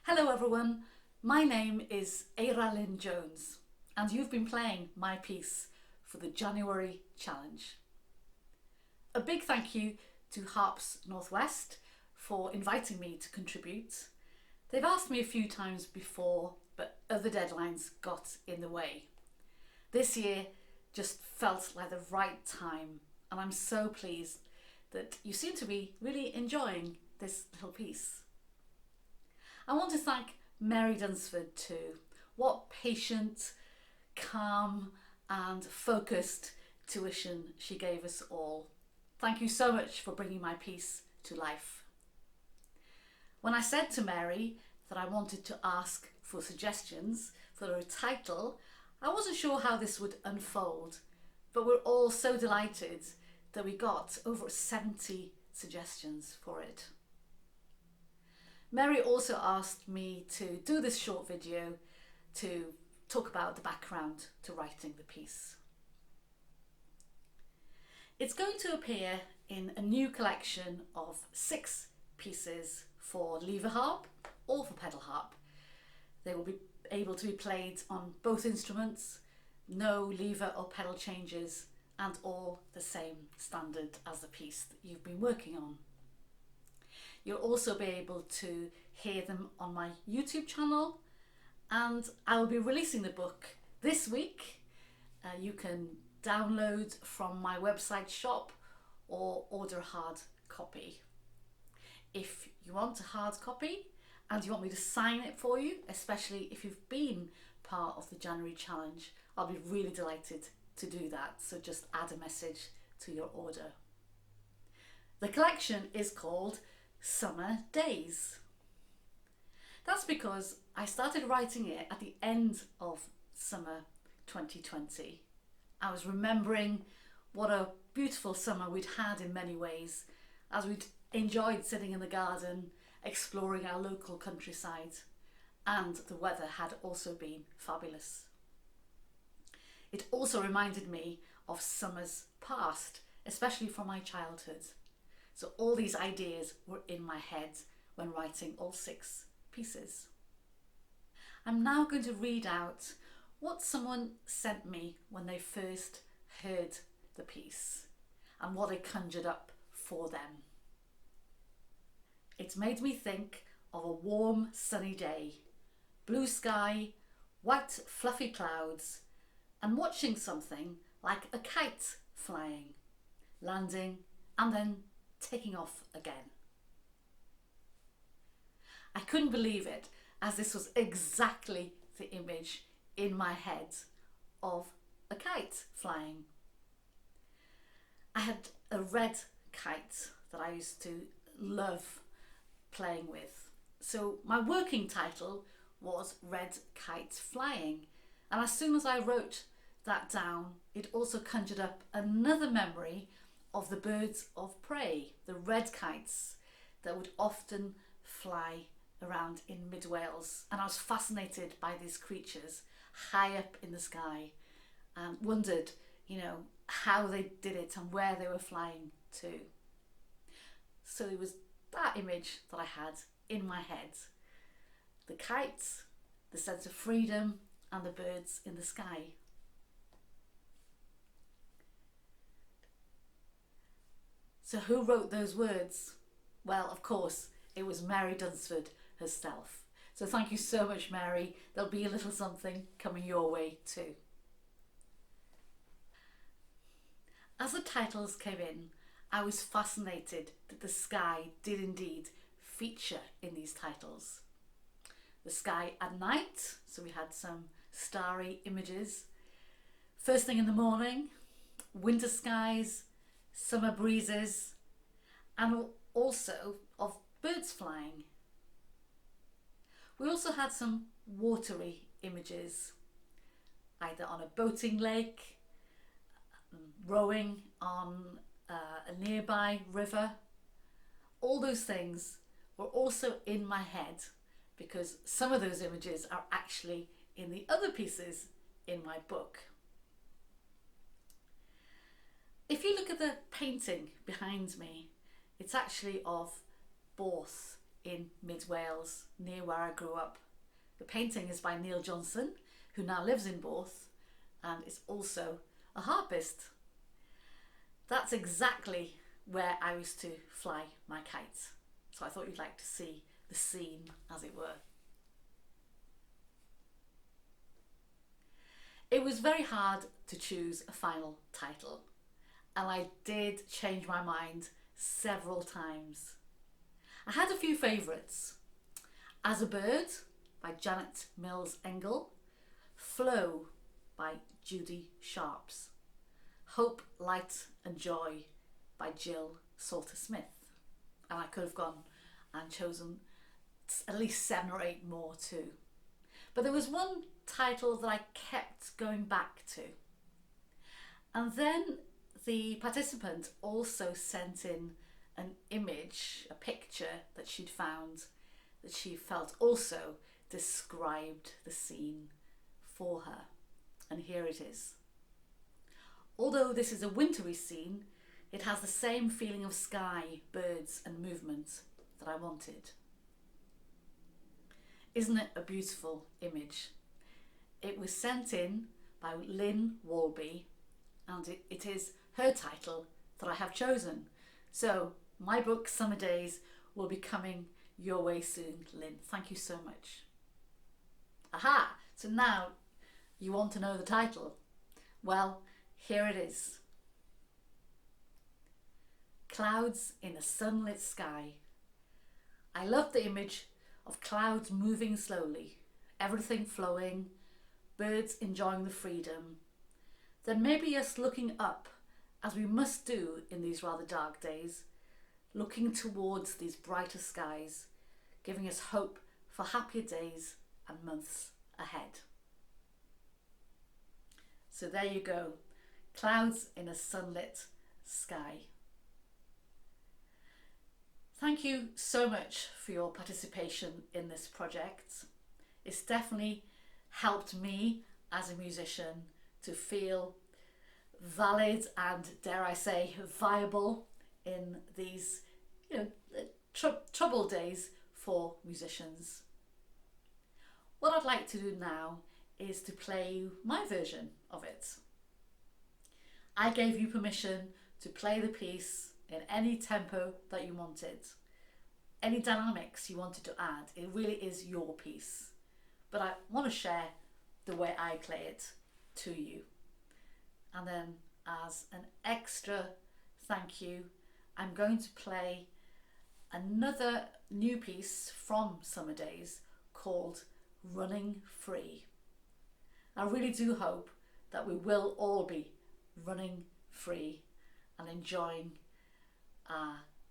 Hello everyone, my name is Eira Lynn Jones and you've been playing my piece for the JaNEWary challenge. A big thank you to Harps Northwest for inviting me to contribute. They've asked me a few times before, but other deadlines got in the way. This year just felt like the right time, and I'm so pleased that you seem to be really enjoying this little piece. I want to thank Mary Dunsford too. What patient, calm and focused tuition she gave us all. Thank you so much for bringing my piece to life. When I said to Mary that I wanted to ask for suggestions for a title, I wasn't sure how this would unfold, but we're all so delighted that we got over 70 suggestions for it. Mary also asked me to do this short video to talk about the background to writing the piece. It's going to appear in a new collection of 6 pieces for lever harp or for pedal harp. They will be able to be played on both instruments, no lever or pedal changes, and all the same standard as the piece that you've been working on. You'll also be able to hear them on my YouTube channel, and I will be releasing the book this week. You can download from my website shop or order a hard copy. If you want a hard copy and you want me to sign it for you, especially if you've been part of the JaNEWary challenge, I'll be really delighted to do that. So just add a message to your order. The collection is called Summer Days. That's because I started writing it at the end of summer 2020. I was remembering what a beautiful summer we'd had in many ways, as we'd enjoyed sitting in the garden, exploring our local countryside, and the weather had also been fabulous. It also reminded me of summers past, especially from my childhood. So all these ideas were in my head when writing all 6 pieces. I'm now going to read out what someone sent me when they first heard the piece and what I conjured up for them. It made me think of a warm sunny day, blue sky, white fluffy clouds, and watching something like a kite flying, landing and then taking off again. I couldn't believe it, as this was exactly the image in my head of a kite flying. I had a red kite that I used to love playing with. So my working title was Red Kite Flying, and as soon as I wrote that down, it also conjured up another memory of the birds of prey, the red kites that would often fly around in mid Wales, and I was fascinated by these creatures high up in the sky and wondered, how they did it and where they were flying to. So it was that image that I had in my head: the kites, the sense of freedom, and the birds in the sky. So who wrote those words? Well, of course, it was Mary Dunsford herself. So thank you so much, Mary. There'll be a little something coming your way too. As the titles came in, I was fascinated that the sky did indeed feature in these titles. The sky at night, so we had some starry images. First thing in the morning, winter skies, summer breezes, and also of birds flying. We also had some watery images, either on a boating lake, rowing on a nearby river. All those things were also in my head because some of those images are actually in the other pieces in my book. If you look at the painting behind me, it's actually of both in mid Wales, near where I grew up. The painting is by Neil Johnson, who now lives in Borth and is also a harpist. That's exactly where I used to fly my kite. So I thought you'd like to see the scene, as it were. It was very hard to choose a final title, and I did change my mind several times. I had a few favourites. As a Bird by Janet Mills Engel, Flow by Judy Sharps, Hope, Light and Joy by Jill Salter Smith. And I could have gone and chosen at least 7 or 8 more too. But there was one title that I kept going back to. And then the participant also sent in an image, a picture that she'd found that she felt also described the scene for her. And here it is. Although this is a wintry scene, it has the same feeling of sky, birds and movement that I wanted. Isn't it a beautiful image? It was sent in by Lynn Walby, and it is her title that I have chosen. So my book Summer Days will be coming your way soon, Lynn. Thank you so much. Aha! So now you want to know the title. Well, here it is. Clouds in a sunlit sky. I love the image of clouds moving slowly, everything flowing, birds enjoying the freedom. Then maybe us looking up, as we must do in these rather dark days, looking towards these brighter skies, giving us hope for happier days and months ahead. So there you go, clouds in a sunlit sky. Thank you so much for your participation in this project. It's definitely helped me as a musician to feel valid and, dare I say, viable in these troubled days for musicians. What I'd like to do now is to play you my version of it. I gave you permission to play the piece in any tempo that you wanted, any dynamics you wanted to add. It really is your piece, but I want to share the way I play it to you. And then as an extra thank you, I'm going to play another new piece from Summer Days called Running Free. I really do hope that we will all be running free and enjoying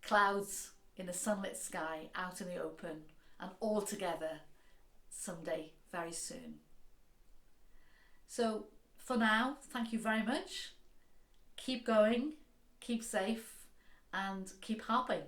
clouds in a sunlit sky out in the open and all together someday very soon. So for now, thank you very much. Keep going, keep safe and keep harping.